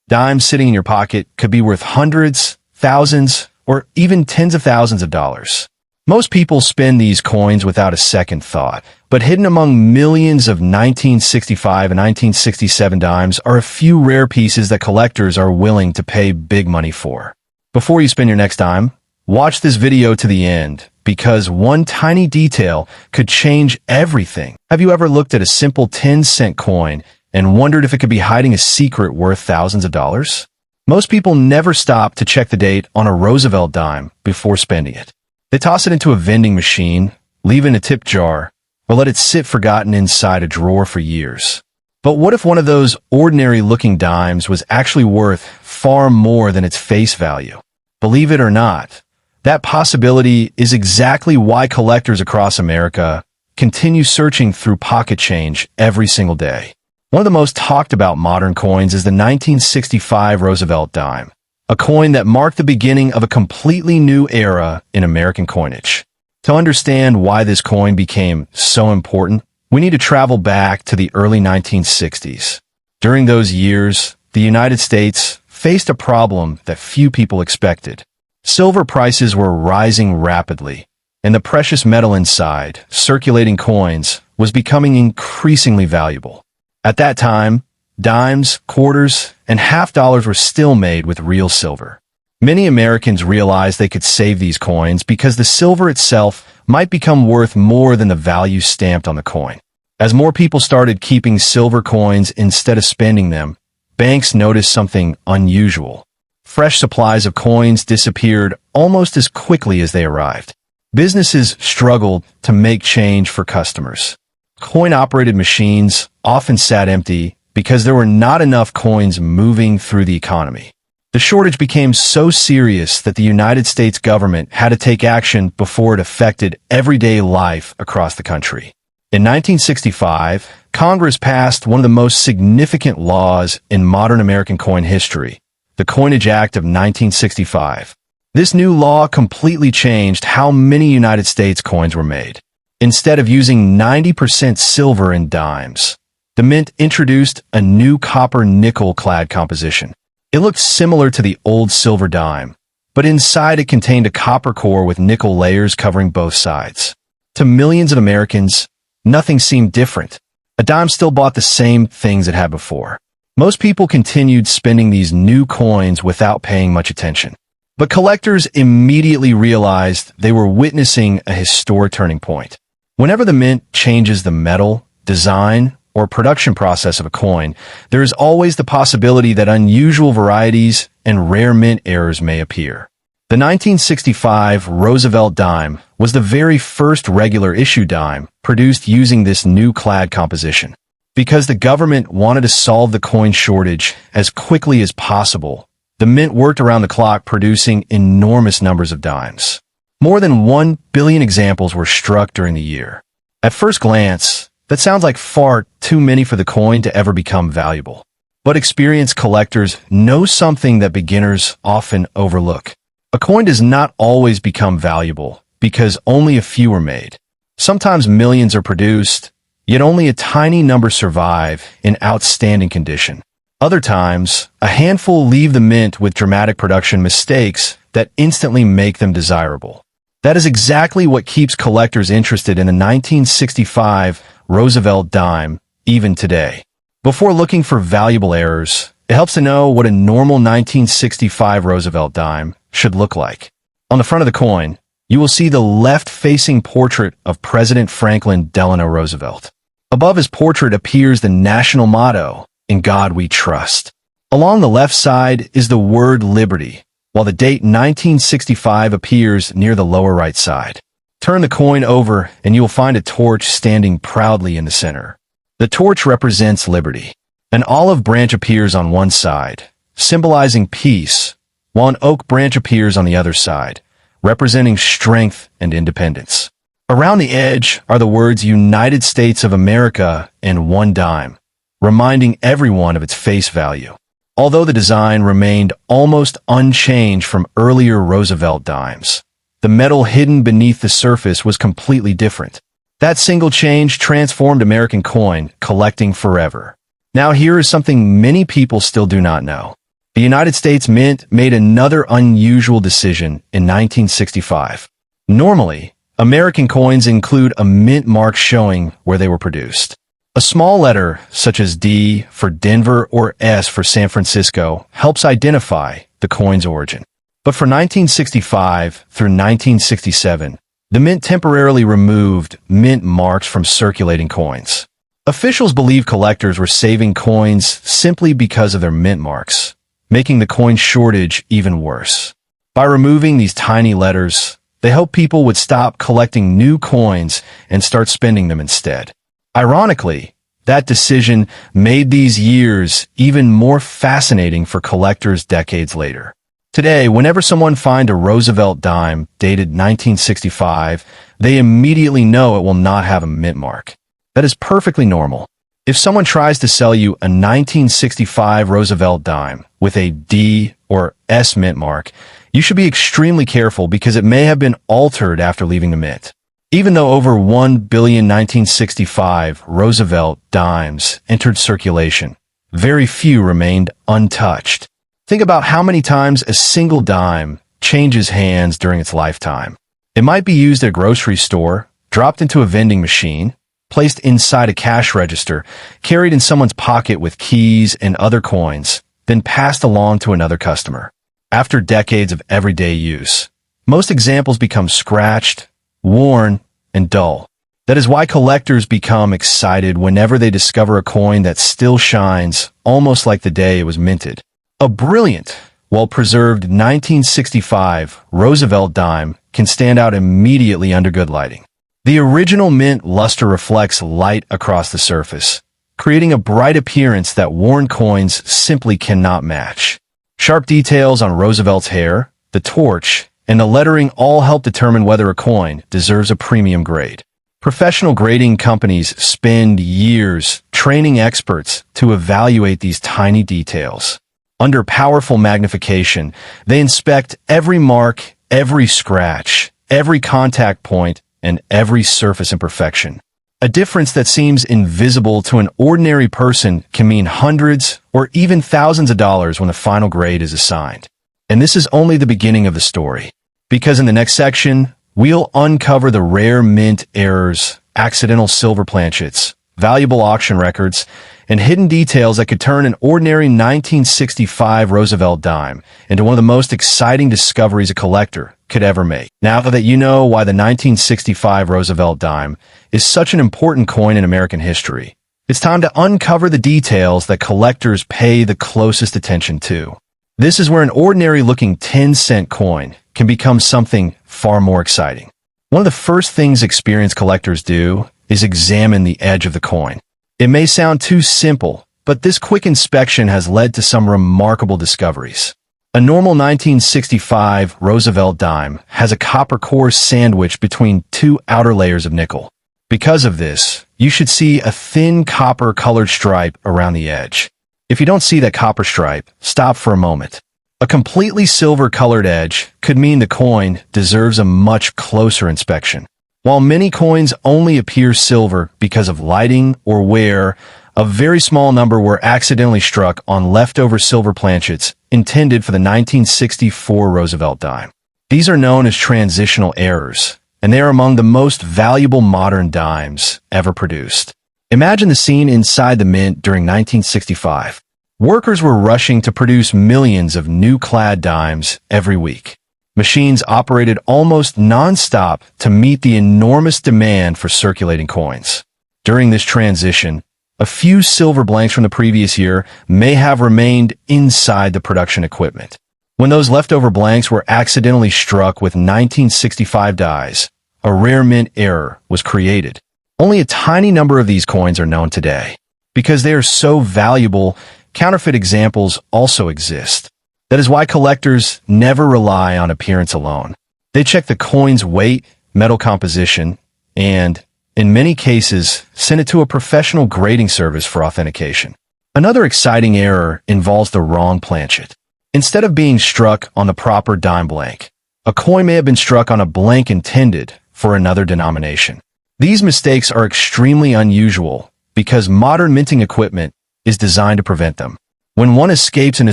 Dimes sitting in your pocket could be worth hundreds, thousands, or even tens of thousands of dollars. Most people spend these coins without a second thought, but hidden among millions of 1965 and 1967 dimes are a few rare pieces that collectors are willing to pay big money for. Before you spend your next dime, watch this video to the end, because one tiny detail could change everything. Have you ever looked at a simple 10-cent coin and wondered if it could be hiding a secret worth thousands of dollars? Most people never stop to check the date on a Roosevelt dime before spending it. They toss it into a vending machine, leave it in a tip jar, or let it sit forgotten inside a drawer for years. But what if one of those ordinary-looking dimes was actually worth far more than its face value? Believe it or not, that possibility is exactly why collectors across America continue searching through pocket change every single day. One of the most talked about modern coins is the 1965 Roosevelt dime, a coin that marked the beginning of a completely new era in American coinage. To understand why this coin became so important, we need to travel back to the early 1960s. During those years, the United States faced a problem that few people expected. Silver prices were rising rapidly, and the precious metal inside, circulating coins, was becoming increasingly valuable. At that time, dimes, quarters, and half dollars were still made with real silver. Many Americans realized they could save these coins because the silver itself might become worth more than the value stamped on the coin. As more people started keeping silver coins instead of spending them, banks noticed something unusual. Fresh supplies of coins disappeared almost as quickly as they arrived. Businesses struggled to make change for customers. Coin-operated machines often sat empty because there were not enough coins moving through the economy. The shortage became so serious that the United States government had to take action before it affected everyday life across the country. In 1965, Congress passed one of the most significant laws in modern American coin history, the Coinage Act of 1965. This new law completely changed how many United States coins were made. Instead of using 90% silver in dimes, the mint introduced a new copper-nickel-clad composition. It looked similar to the old silver dime, but inside it contained a copper core with nickel layers covering both sides. To millions of Americans, nothing seemed different. A dime still bought the same things it had before. Most people continued spending these new coins without paying much attention. But collectors immediately realized they were witnessing a historic turning point. Whenever the mint changes the metal, design, or production process of a coin, there is always the possibility that unusual varieties and rare mint errors may appear. The 1965 Roosevelt dime was the very first regular issue dime produced using this new clad composition. Because the government wanted to solve the coin shortage as quickly as possible, the mint worked around the clock producing enormous numbers of dimes. More than 1 billion examples were struck during the year. At first glance, that sounds like far too many for the coin to ever become valuable. But experienced collectors know something that beginners often overlook. A coin does not always become valuable because only a few are made. Sometimes millions are produced, yet only a tiny number survive in outstanding condition. Other times, a handful leave the mint with dramatic production mistakes that instantly make them desirable. That is exactly what keeps collectors interested in the 1965 Roosevelt dime, even today. Before looking for valuable errors, it helps to know what a normal 1965 Roosevelt dime should look like. On the front of the coin, you will see the left-facing portrait of President Franklin Delano Roosevelt. Above his portrait appears the national motto, "In God We Trust." Along the left side is the word liberty, while the date 1965 appears near the lower right side. Turn the coin over and you will find a torch standing proudly in the center. The torch represents liberty. An olive branch appears on one side, symbolizing peace, while an oak branch appears on the other side, representing strength and independence. Around the edge are the words United States of America and one dime, reminding everyone of its face value. Although the design remained almost unchanged from earlier Roosevelt dimes, the metal hidden beneath the surface was completely different. That single change transformed American coin collecting forever. Now here is something many people still do not know. The United States Mint made another unusual decision in 1965. Normally, American coins include a mint mark showing where they were produced. A small letter, such as D for Denver or S for San Francisco, helps identify the coin's origin. But for 1965 through 1967, the mint temporarily removed mint marks from circulating coins. Officials believe collectors were saving coins simply because of their mint marks, making the coin shortage even worse. By removing these tiny letters, they hoped people would stop collecting new coins and start spending them instead. Ironically, that decision made these years even more fascinating for collectors decades later. Today, whenever someone finds a Roosevelt dime dated 1965, they immediately know it will not have a mint mark. That is perfectly normal. If someone tries to sell you a 1965 Roosevelt dime with a D or S mint mark, you should be extremely careful because it may have been altered after leaving the mint. Even though over 1 billion 1965 Roosevelt dimes entered circulation, very few remained untouched. Think about how many times a single dime changes hands during its lifetime. It might be used at a grocery store, dropped into a vending machine, placed inside a cash register, carried in someone's pocket with keys and other coins, then passed along to another customer. After decades of everyday use, most examples become scratched, worn, and dull. That is why collectors become excited whenever they discover a coin that still shines almost like the day it was minted. A brilliant, well-preserved 1965 Roosevelt dime can stand out immediately under good lighting. The original mint luster reflects light across the surface, creating a bright appearance that worn coins simply cannot match. Sharp details on Roosevelt's hair, the torch, and the lettering all help determine whether a coin deserves a premium grade. Professional grading companies spend years training experts to evaluate these tiny details. Under powerful magnification, they inspect every mark, every scratch, every contact point, and every surface imperfection. A difference that seems invisible to an ordinary person can mean hundreds or even thousands of dollars when the final grade is assigned. And this is only the beginning of the story, because in the next section, we'll uncover the rare mint errors, accidental silver planchets, valuable auction records, and hidden details that could turn an ordinary 1965 Roosevelt dime into one of the most exciting discoveries a collector could ever make. Now that you know why the 1965 Roosevelt dime is such an important coin in American history, it's time to uncover the details that collectors pay the closest attention to. This is where an ordinary-looking 10-cent coin can become something far more exciting. One of the first things experienced collectors do is examine the edge of the coin. It may sound too simple, but this quick inspection has led to some remarkable discoveries. A normal 1965 Roosevelt dime has a copper core sandwiched between two outer layers of nickel. Because of this, you should see a thin copper-colored stripe around the edge. If you don't see that copper stripe, stop for a moment. A completely silver-colored edge could mean the coin deserves a much closer inspection. While many coins only appear silver because of lighting or wear, a very small number were accidentally struck on leftover silver planchets intended for the 1964 Roosevelt dime. These are known as transitional errors, and they are among the most valuable modern dimes ever produced. Imagine the scene inside the mint during 1965. Workers were rushing to produce millions of new clad dimes every week. Machines operated almost non-stop to meet the enormous demand for circulating coins. During this transition, a few silver blanks from the previous year may have remained inside the production equipment. When those leftover blanks were accidentally struck with 1965 dies, a rare mint error was created. Only a tiny number of these coins are known today. Because they are so valuable, counterfeit examples also exist. That is why collectors never rely on appearance alone. They check the coin's weight, metal composition, and, in many cases, send it to a professional grading service for authentication. Another exciting error involves the wrong planchet. Instead of being struck on the proper dime blank, a coin may have been struck on a blank intended for another denomination. These mistakes are extremely unusual because modern minting equipment is designed to prevent them. When one escapes into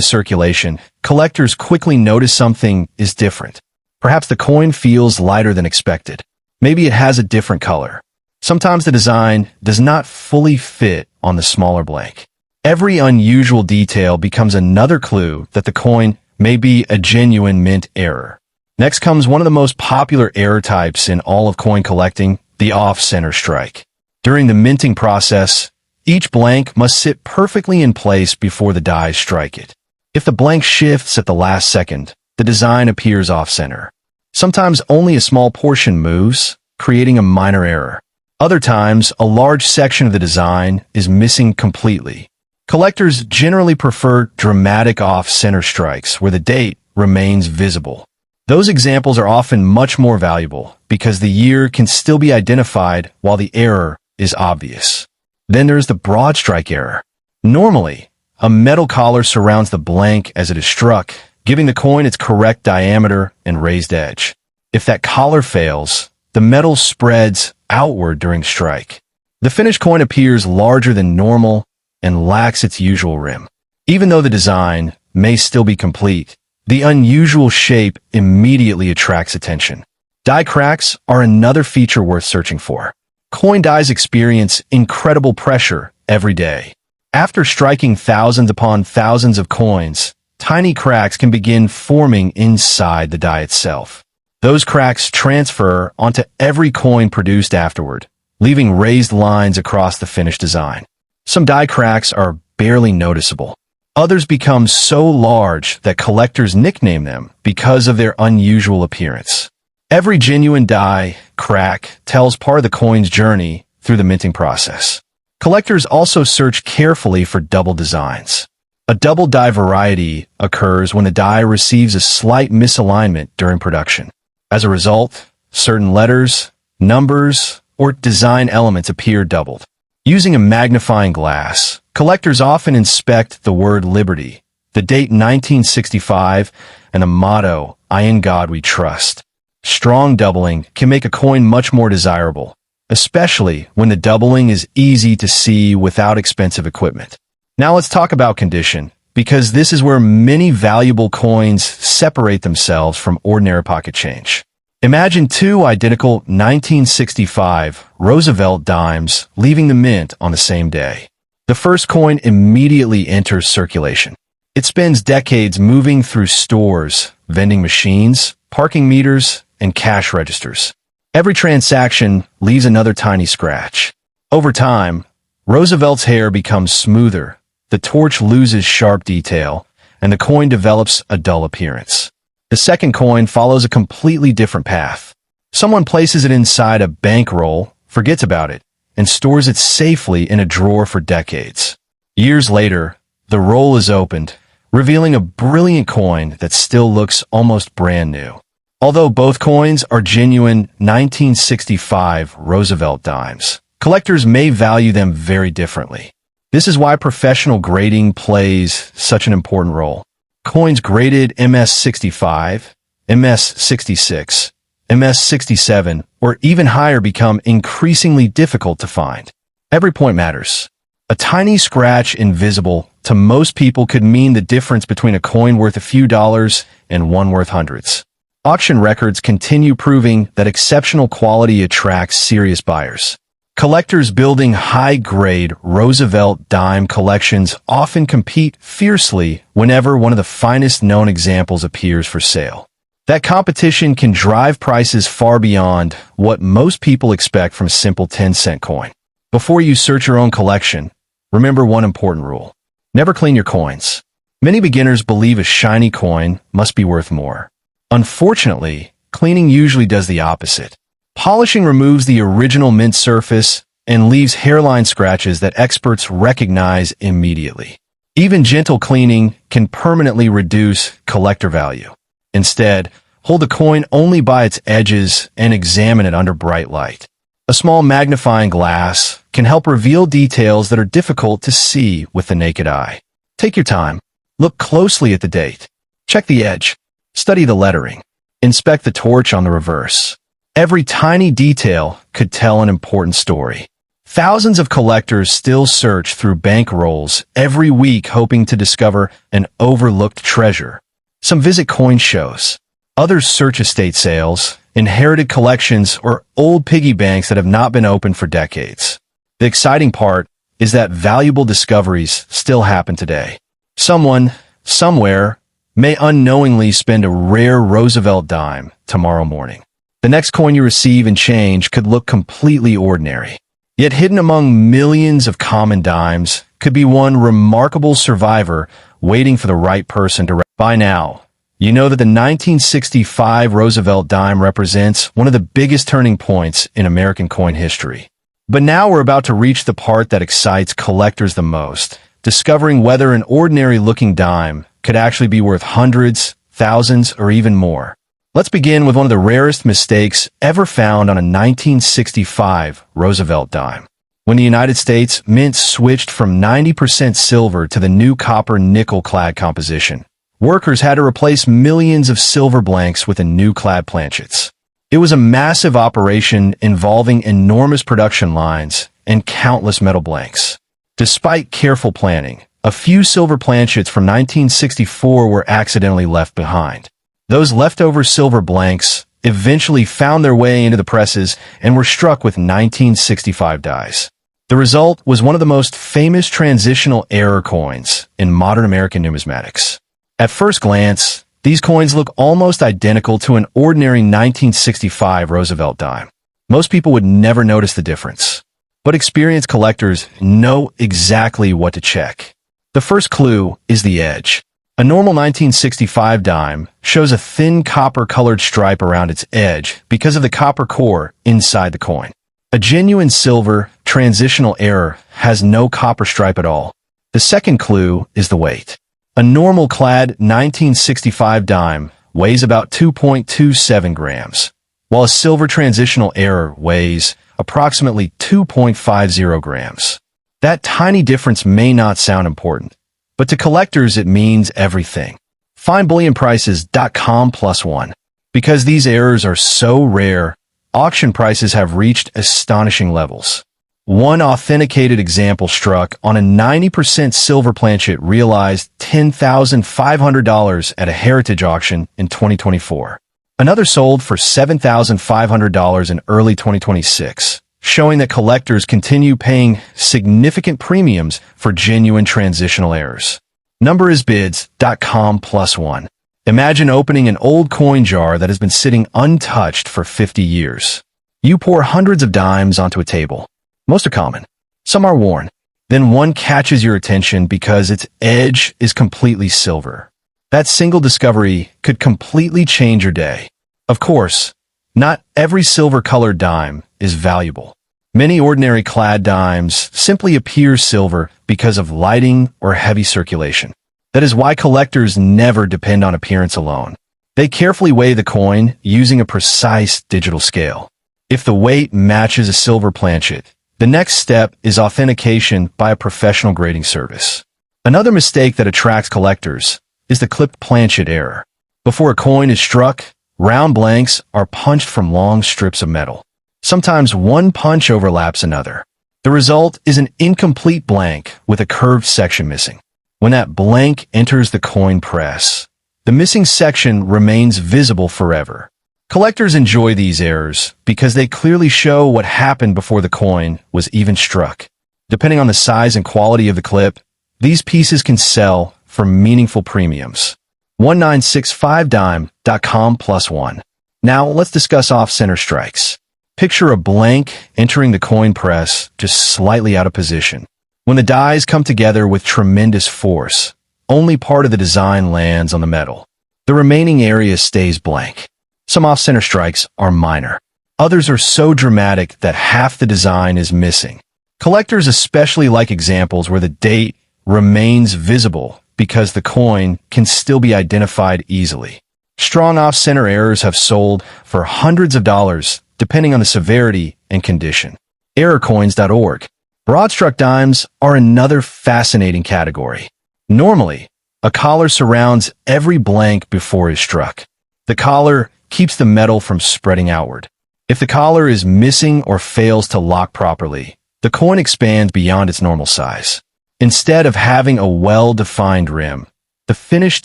circulation, collectors quickly notice something is different. Perhaps the coin feels lighter than expected. Maybe it has a different color. Sometimes the design does not fully fit on the smaller blank. Every unusual detail becomes another clue that the coin may be a genuine mint error. Next comes one of the most popular error types in all of coin collecting, the off-center strike. During the minting process, each blank must sit perfectly in place before the dies strike it. If the blank shifts at the last second, the design appears off-center. Sometimes only a small portion moves, creating a minor error. Other times, a large section of the design is missing completely. Collectors generally prefer dramatic off-center strikes where the date remains visible. Those examples are often much more valuable because the year can still be identified while the error is obvious. Then there's the broad strike error. Normally, a metal collar surrounds the blank as it is struck, giving the coin its correct diameter and raised edge. If that collar fails, the metal spreads outward during the strike. The finished coin appears larger than normal and lacks its usual rim. Even though the design may still be complete, the unusual shape immediately attracts attention. Die cracks are another feature worth searching for. Coin dies experience incredible pressure every day. After striking thousands upon thousands of coins, tiny cracks can begin forming inside the die itself. Those cracks transfer onto every coin produced afterward, leaving raised lines across the finished design. Some die cracks are barely noticeable. Others become so large that collectors nickname them because of their unusual appearance. Every genuine die crack tells part of the coin's journey through the minting process. Collectors also search carefully for double designs. A double die variety occurs when the die receives a slight misalignment during production. As a result, certain letters, numbers, or design elements appear doubled. Using a magnifying glass, collectors often inspect the word Liberty, the date 1965, and the motto, "I in God we trust." Strong doubling can make a coin much more desirable, especially when the doubling is easy to see without expensive equipment. Now let's talk about condition, because this is where many valuable coins separate themselves from ordinary pocket change. Imagine two identical 1965 Roosevelt dimes leaving the mint on the same day. The first coin immediately enters circulation. It spends decades moving through stores, vending machines, parking meters, and cash registers. Every transaction leaves another tiny scratch. Over time, Roosevelt's hair becomes smoother, the torch loses sharp detail, and the coin develops a dull appearance. The second coin follows a completely different path. Someone places it inside a bankroll, forgets about it, and stores it safely in a drawer for decades. Years later, the roll is opened, revealing a brilliant coin that still looks almost brand new. Although both coins are genuine 1965 Roosevelt dimes, collectors may value them very differently. This is why professional grading plays such an important role. Coins graded MS65, MS66, MS67, or even higher become increasingly difficult to find. Every point matters. A tiny scratch invisible to most people could mean the difference between a coin worth a few dollars and one worth hundreds. Auction records continue proving that exceptional quality attracts serious buyers. Collectors building high-grade Roosevelt dime collections often compete fiercely whenever one of the finest known examples appears for sale. That competition can drive prices far beyond what most people expect from a simple 10-cent coin. Before you search your own collection, remember one important rule. Never clean your coins. Many beginners believe a shiny coin must be worth more. Unfortunately, cleaning usually does the opposite. Polishing removes the original mint surface and leaves hairline scratches that experts recognize immediately. Even gentle cleaning can permanently reduce collector value. Instead, hold the coin only by its edges and examine it under bright light. A small magnifying glass can help reveal details that are difficult to see with the naked eye. Take your time. Look closely at the date. Check the edge. Study the lettering. Inspect the torch on the reverse. Every tiny detail could tell an important story. Thousands of collectors still search through bank rolls every week hoping to discover an overlooked treasure. Some visit coin shows. Others search estate sales, inherited collections, or old piggy banks that have not been opened for decades. The exciting part is that valuable discoveries still happen today. Someone, somewhere, may unknowingly spend a rare Roosevelt dime tomorrow morning. The next coin you receive in change could look completely ordinary. Yet hidden among millions of common dimes could be one remarkable survivor waiting for the right person to. By now, you know that the 1965 Roosevelt dime represents one of the biggest turning points in American coin history. But now we're about to reach the part that excites collectors the most, discovering whether an ordinary-looking dime could actually be worth hundreds, thousands, or even more. Let's begin with one of the rarest mistakes ever found on a 1965 Roosevelt dime. When the United States Mint switched from 90% silver to the new copper nickel-clad composition, workers had to replace millions of silver blanks with a new clad planchets. It was a massive operation involving enormous production lines and countless metal blanks. Despite careful planning, a few silver planchets from 1964 were accidentally left behind. Those leftover silver blanks eventually found their way into the presses and were struck with 1965 dies. The result was one of the most famous transitional error coins in modern American numismatics. At first glance, these coins look almost identical to an ordinary 1965 Roosevelt dime. Most people would never notice the difference. But experienced collectors know exactly what to check. The first clue is the edge. A normal 1965 dime shows a thin copper-colored stripe around its edge because of the copper core inside the coin. A genuine silver transitional error has no copper stripe at all. The second clue is the weight. A normal clad 1965 dime weighs about 2.27 grams, while a silver transitional error weighs approximately 2.50 grams. That tiny difference may not sound important, but to collectors it means everything. FindBullionPrices.com+1. Because these errors are so rare, auction prices have reached astonishing levels. One authenticated example struck on a 90% silver planchet realized $10,500 at a heritage auction in 2024. Another sold for $7,500 in early 2026. Showing that collectors continue paying significant premiums for genuine transitional errors. Numberisbids.com+1. Imagine opening an old coin jar that has been sitting untouched for 50 years. You pour hundreds of dimes onto a table. Most are common. Some are worn. Then one catches your attention because its edge is completely silver. That single discovery could completely change your day. Of course, not every silver-colored dime is valuable. Many ordinary clad dimes simply appear silver because of lighting or heavy circulation. That is why collectors never depend on appearance alone. They carefully weigh the coin using a precise digital scale. If the weight matches a silver planchet, the next step is authentication by a professional grading service. Another mistake that attracts collectors is the clipped planchet error. Before a coin is struck, round blanks are punched from long strips of metal. Sometimes one punch overlaps another. The result is an incomplete blank with a curved section missing. When that blank enters the coin press, the missing section remains visible forever. Collectors enjoy these errors because they clearly show what happened before the coin was even struck. Depending on the size and quality of the clip, these pieces can sell for meaningful premiums. 1965dime.com+1. Now let's discuss off-center strikes. Picture a blank entering the coin press just slightly out of position. When the dies come together with tremendous force, only part of the design lands on the metal. The remaining area stays blank. Some off-center strikes are minor. Others are so dramatic that half the design is missing. Collectors especially like examples where the date remains visible because the coin can still be identified easily. Strong off-center errors have sold for hundreds of dollars depending on the severity and condition. Errorcoins.org. Broad-struck dimes are another fascinating category. Normally, a collar surrounds every blank before it is struck. The collar keeps the metal from spreading outward. If the collar is missing or fails to lock properly, the coin expands beyond its normal size. Instead of having a well-defined rim, the finished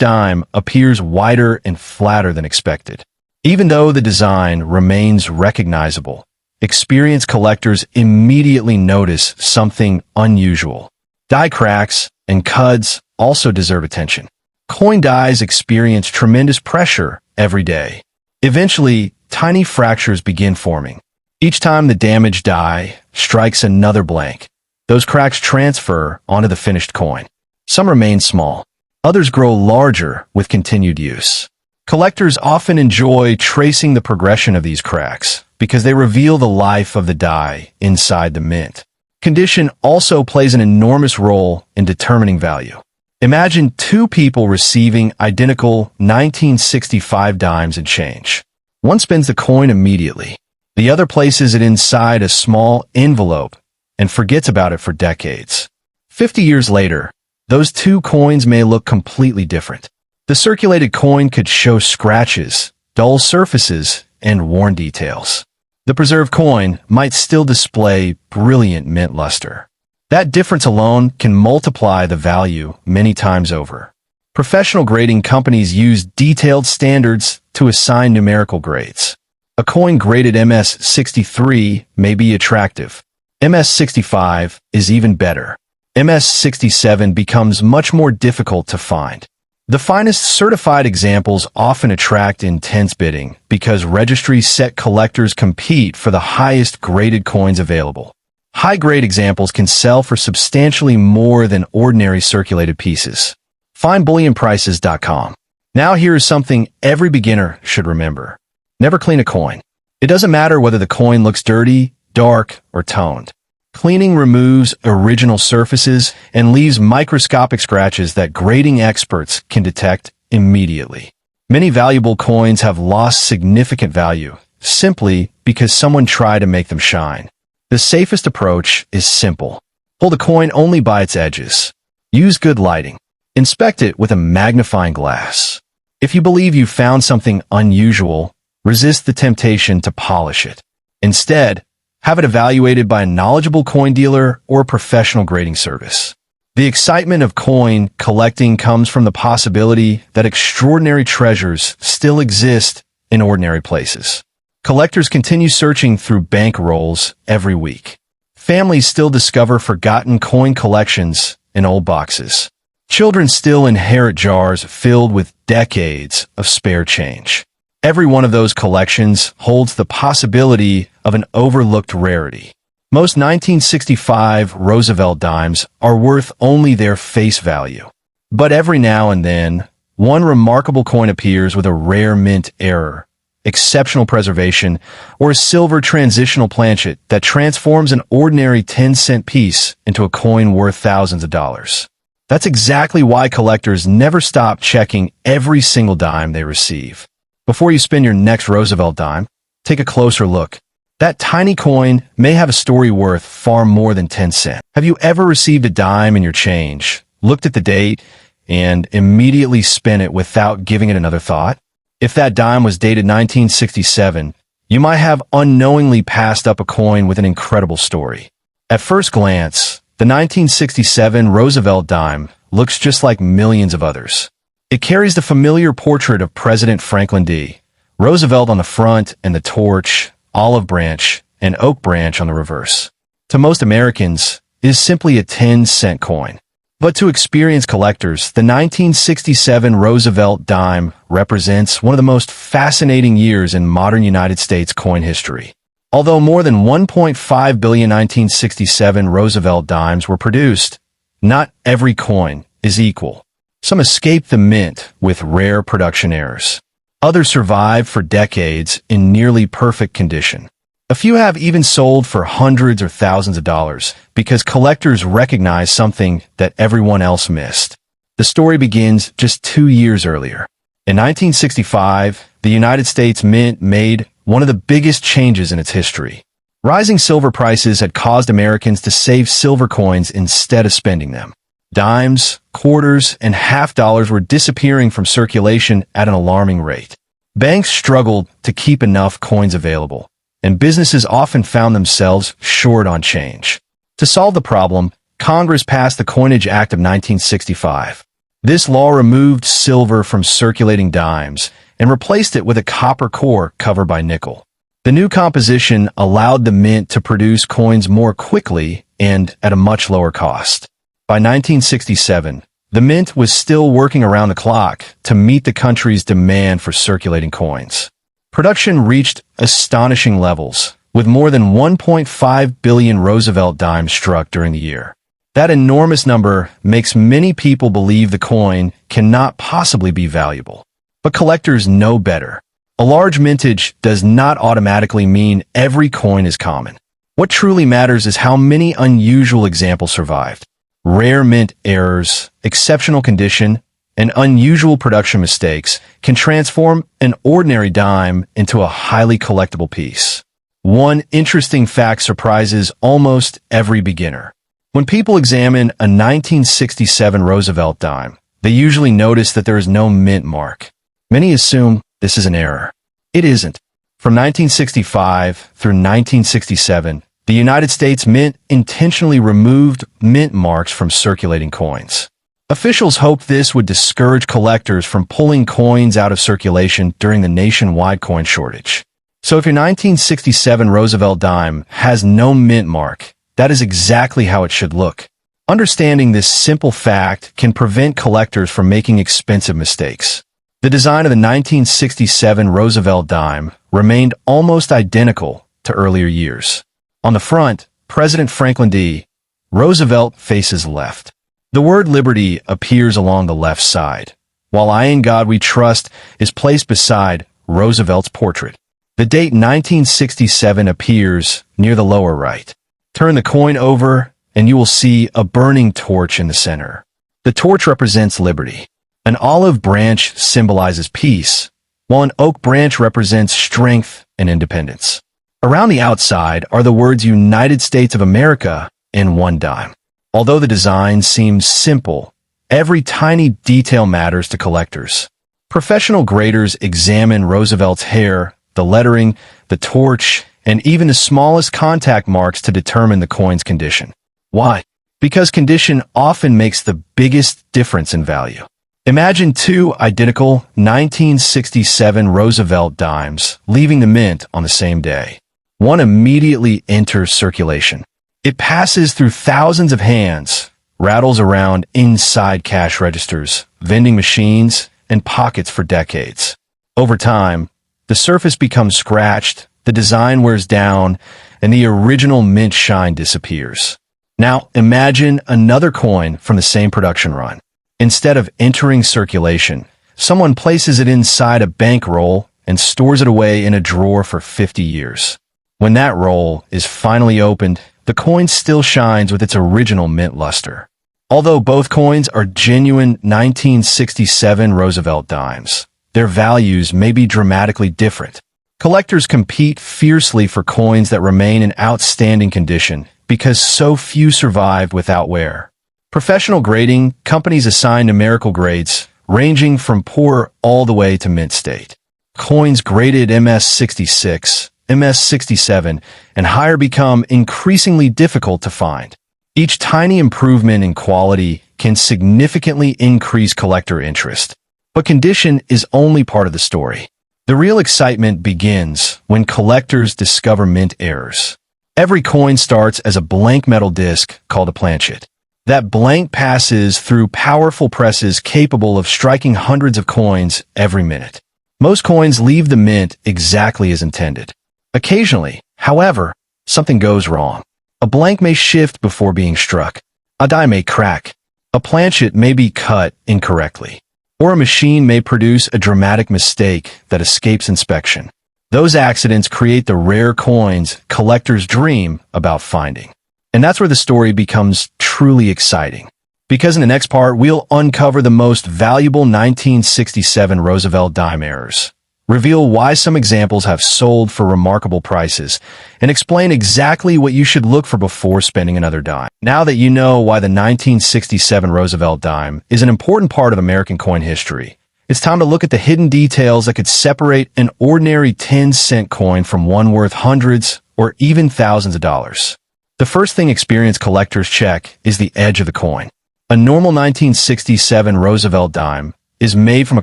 dime appears wider and flatter than expected. Even though the design remains recognizable, experienced collectors immediately notice something unusual. Die cracks and cuds also deserve attention. Coin dies experience tremendous pressure every day. Eventually, tiny fractures begin forming. Each time the damaged die strikes another blank, those cracks transfer onto the finished coin. Some remain small. Others grow larger with continued use. Collectors often enjoy tracing the progression of these cracks because they reveal the life of the die inside the mint. Condition also plays an enormous role in determining value. Imagine two people receiving identical 1965 dimes and change. One spends the coin immediately. The other places it inside a small envelope and forgets about it for decades. 50 years later, those two coins may look completely different. The circulated coin could show scratches, dull surfaces, and worn details. The preserved coin might still display brilliant mint luster. That difference alone can multiply the value many times over. Professional grading companies use detailed standards to assign numerical grades. A coin graded MS-63 may be attractive. MS-65 is even better. MS-67 becomes much more difficult to find. The finest certified examples often attract intense bidding because registries set collectors compete for the highest graded coins available. High-grade examples can sell for substantially more than ordinary circulated pieces. FineBullionPrices.com. Now here is something every beginner should remember. Never clean a coin. It doesn't matter whether the coin looks dirty, dark, or toned. Cleaning removes original surfaces and leaves microscopic scratches that grading experts can detect immediately. Many valuable coins have lost significant value simply because someone tried to make them shine. The safest approach is simple. Hold the coin only by its edges. Use good lighting. Inspect it with a magnifying glass. If you believe you found something unusual, resist the temptation to polish it. Instead, have it evaluated by a knowledgeable coin dealer or a professional grading service. The excitement of coin collecting comes from the possibility that extraordinary treasures still exist in ordinary places. Collectors continue searching through bank rolls every week. Families still discover forgotten coin collections in old boxes. Children still inherit jars filled with decades of spare change. Every one of those collections holds the possibility of an overlooked rarity. Most 1965 Roosevelt dimes are worth only their face value. But every now and then, one remarkable coin appears with a rare mint error, exceptional preservation, or a silver transitional planchet that transforms an ordinary 10-cent piece into a coin worth thousands of dollars. That's exactly why collectors never stop checking every single dime they receive. Before you spend your next Roosevelt dime, take a closer look. That tiny coin may have a story worth far more than 10 cents. Have you ever received a dime in your change, looked at the date, and immediately spent it without giving it another thought? If that dime was dated 1967, you might have unknowingly passed up a coin with an incredible story. At first glance, the 1967 Roosevelt dime looks just like millions of others. It carries the familiar portrait of President Franklin D. Roosevelt on the front and the torch, olive branch, and oak branch on the reverse. To most Americans, it is simply a 10-cent coin. But to experienced collectors, the 1967 Roosevelt dime represents one of the most fascinating years in modern United States coin history. Although more than 1.5 billion 1967 Roosevelt dimes were produced, not every coin is equal. Some escaped the mint with rare production errors. Others survived for decades in nearly perfect condition. A few have even sold for hundreds or thousands of dollars because collectors recognize something that everyone else missed. The story begins just 2 years earlier. In 1965, the United States Mint made one of the biggest changes in its history. Rising silver prices had caused Americans to save silver coins instead of spending them. Dimes, quarters, and half dollars were disappearing from circulation at an alarming rate. Banks struggled to keep enough coins available, and businesses often found themselves short on change. To solve the problem, Congress passed the Coinage Act of 1965. This law removed silver from circulating dimes and replaced it with a copper core covered by nickel. The new composition allowed the mint to produce coins more quickly and at a much lower cost. By 1967, the mint was still working around the clock to meet the country's demand for circulating coins. Production reached astonishing levels, with more than 1.5 billion Roosevelt dimes struck during the year. That enormous number makes many people believe the coin cannot possibly be valuable. But collectors know better. A large mintage does not automatically mean every coin is common. What truly matters is how many unusual examples survived. Rare mint errors, exceptional condition, and unusual production mistakes can transform an ordinary dime into a highly collectible piece. One interesting fact surprises almost every beginner. When people examine a 1967 Roosevelt dime, they usually notice that there is no mint mark. Many assume this is an error. It isn't. From 1965 through 1967, the United States Mint intentionally removed mint marks from circulating coins. Officials hoped this would discourage collectors from pulling coins out of circulation during the nationwide coin shortage. So if your 1967 Roosevelt dime has no mint mark, that is exactly how it should look. Understanding this simple fact can prevent collectors from making expensive mistakes. The design of the 1967 Roosevelt dime remained almost identical to earlier years. On the front, President Franklin D. Roosevelt faces left. The word liberty appears along the left side, while I in God we trust is placed beside Roosevelt's portrait. The date 1967 appears near the lower right. Turn the coin over and you will see a burning torch in the center. The torch represents liberty. An olive branch symbolizes peace, while an oak branch represents strength and independence. Around the outside are the words United States of America in one dime. Although the design seems simple, every tiny detail matters to collectors. Professional graders examine Roosevelt's hair, the lettering, the torch, and even the smallest contact marks to determine the coin's condition. Why? Because condition often makes the biggest difference in value. Imagine two identical 1967 Roosevelt dimes leaving the mint on the same day. One immediately enters circulation. It passes through thousands of hands, rattles around inside cash registers, vending machines, and pockets for decades. Over time, the surface becomes scratched, the design wears down, and the original mint shine disappears. Now, imagine another coin from the same production run. Instead of entering circulation, someone places it inside a bankroll and stores it away in a drawer for 50 years. When that roll is finally opened, the coin still shines with its original mint luster. Although both coins are genuine 1967 Roosevelt dimes, their values may be dramatically different. Collectors compete fiercely for coins that remain in outstanding condition because so few survive without wear. Professional grading companies assign numerical grades, ranging from poor all the way to mint state. Coins graded MS66, MS67, and higher become increasingly difficult to find. Each tiny improvement in quality can significantly increase collector interest. But condition is only part of the story. The real excitement begins when collectors discover mint errors. Every coin starts as a blank metal disc called a planchet. That blank passes through powerful presses capable of striking hundreds of coins every minute. Most coins leave the mint exactly as intended. Occasionally, however, something goes wrong. A blank may shift before being struck. A die may crack. A planchet may be cut incorrectly. Or a machine may produce a dramatic mistake that escapes inspection. Those accidents create the rare coins collectors dream about finding. And that's where the story becomes truly exciting. Because in the next part, we'll uncover the most valuable 1967 Roosevelt dime errors, reveal why some examples have sold for remarkable prices, and explain exactly what you should look for before spending another dime. Now that you know why the 1967 Roosevelt dime is an important part of American coin history, it's time to look at the hidden details that could separate an ordinary 10-cent coin from one worth hundreds or even thousands of dollars. The first thing experienced collectors check is the edge of the coin. A normal 1967 Roosevelt dime is made from a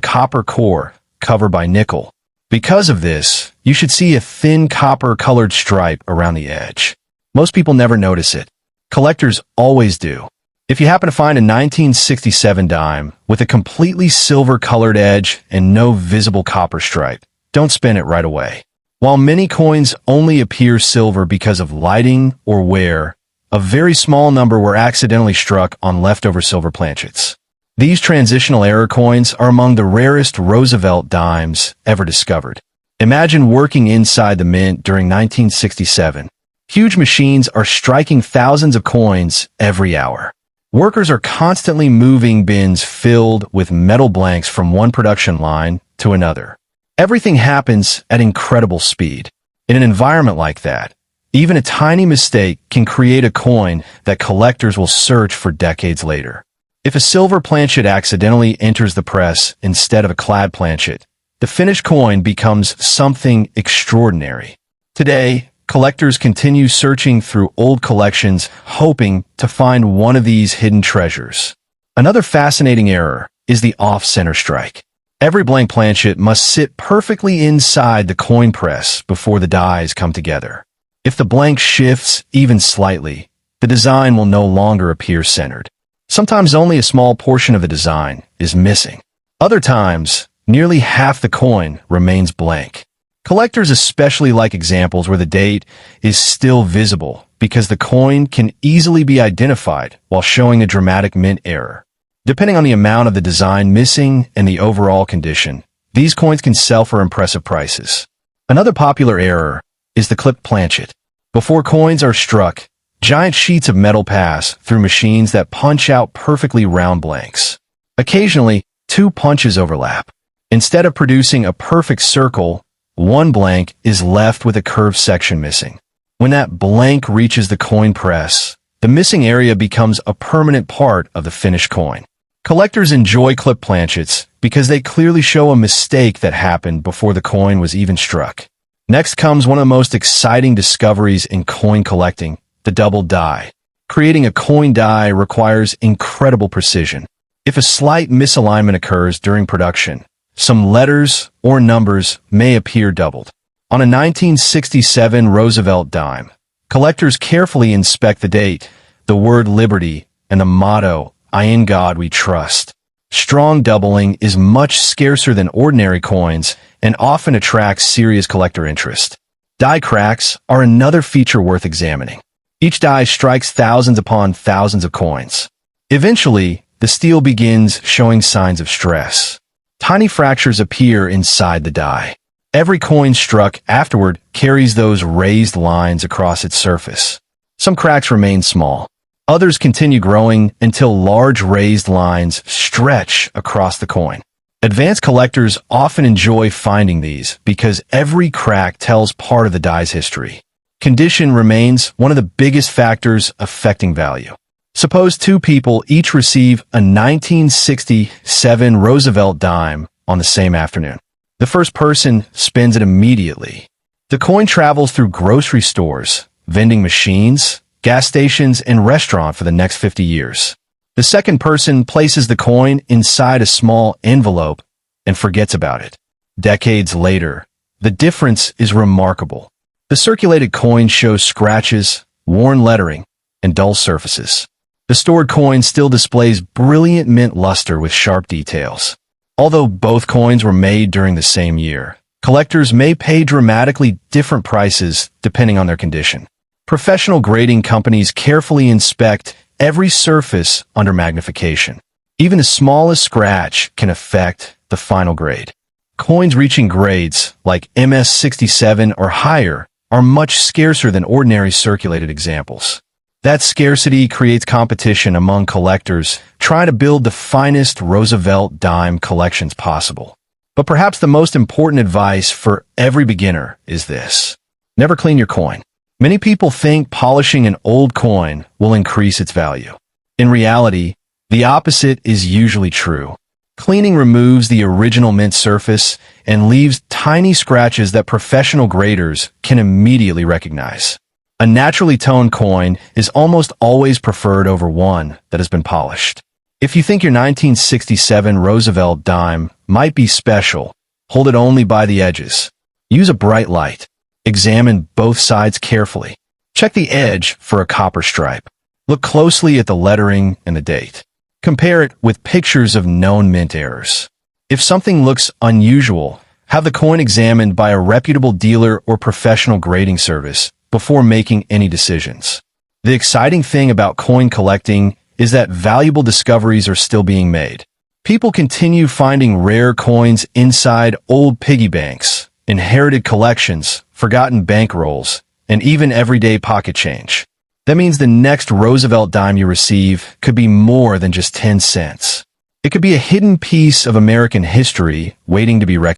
copper core covered by nickel. Because of this, you should see a thin copper-colored stripe around the edge. Most people never notice it. Collectors always do. If you happen to find a 1967 dime with a completely silver-colored edge and no visible copper stripe, don't spin it right away. While many coins only appear silver because of lighting or wear, a very small number were accidentally struck on leftover silver planchets. These transitional error coins are among the rarest Roosevelt dimes ever discovered. Imagine working inside the mint during 1967. Huge machines are striking thousands of coins every hour. Workers are constantly moving bins filled with metal blanks from one production line to another. Everything happens at incredible speed. In an environment like that, even a tiny mistake can create a coin that collectors will search for decades later. If a silver planchet accidentally enters the press instead of a clad planchet, the finished coin becomes something extraordinary. Today, collectors continue searching through old collections, hoping to find one of these hidden treasures. Another fascinating error is the off-center strike. Every blank planchet must sit perfectly inside the coin press before the dies come together. If the blank shifts even slightly, the design will no longer appear centered. Sometimes only a small portion of the design is missing. Other times, nearly half the coin remains blank. Collectors especially like examples where the date is still visible because the coin can easily be identified while showing a dramatic mint error. Depending on the amount of the design missing and the overall condition, these coins can sell for impressive prices. Another popular error is the clipped planchet. Before coins are struck, giant sheets of metal pass through machines that punch out perfectly round blanks. Occasionally, two punches overlap. Instead of producing a perfect circle, one blank is left with a curved section missing. When that blank reaches the coin press, the missing area becomes a permanent part of the finished coin. Collectors enjoy clip planchets because they clearly show a mistake that happened before the coin was even struck. Next comes one of the most exciting discoveries in coin collecting, the double die. Creating a coin die requires incredible precision. If a slight misalignment occurs during production, some letters or numbers may appear doubled. On a 1967 Roosevelt dime, collectors carefully inspect the date, the word liberty, and the motto, "In God we trust." Strong doubling is much scarcer than ordinary coins and often attracts serious collector interest. Die cracks are another feature worth examining. Each die strikes thousands upon thousands of coins. Eventually, the steel begins showing signs of stress. Tiny fractures appear inside the die. Every coin struck afterward carries those raised lines across its surface. Some cracks remain small. Others continue growing until large raised lines stretch across the coin. Advanced collectors often enjoy finding these because every crack tells part of the die's history. Condition remains one of the biggest factors affecting value. Suppose two people each receive a 1967 Roosevelt dime on the same afternoon. The first person spends it immediately. The coin travels through grocery stores, vending machines, gas stations, and restaurants for the next 50 years. The second person places the coin inside a small envelope and forgets about it. Decades later, the difference is remarkable. The circulated coin shows scratches, worn lettering, and dull surfaces. The stored coin still displays brilliant mint luster with sharp details. Although both coins were made during the same year, collectors may pay dramatically different prices depending on their condition. Professional grading companies carefully inspect every surface under magnification. Even the smallest scratch can affect the final grade. Coins reaching grades like MS-67 or higher are much scarcer than ordinary circulated examples. That scarcity creates competition among collectors trying to build the finest Roosevelt dime collections possible. But perhaps the most important advice for every beginner is this: never clean your coin. Many people think polishing an old coin will increase its value. In reality, the opposite is usually true. Cleaning removes the original mint surface and leaves tiny scratches that professional graders can immediately recognize. A naturally toned coin is almost always preferred over one that has been polished. If you think your 1967 Roosevelt dime might be special, hold it only by the edges. Use a bright light. Examine both sides carefully. Check the edge for a copper stripe. Look closely at the lettering and the date. Compare it with pictures of known mint errors. If something looks unusual, have the coin examined by a reputable dealer or professional grading service before making any decisions. The exciting thing about coin collecting is that valuable discoveries are still being made. People continue finding rare coins inside old piggy banks, inherited collections, forgotten bankrolls, and even everyday pocket change. That means the next Roosevelt dime you receive could be more than just 10 cents. It could be a hidden piece of American history waiting to be recognized.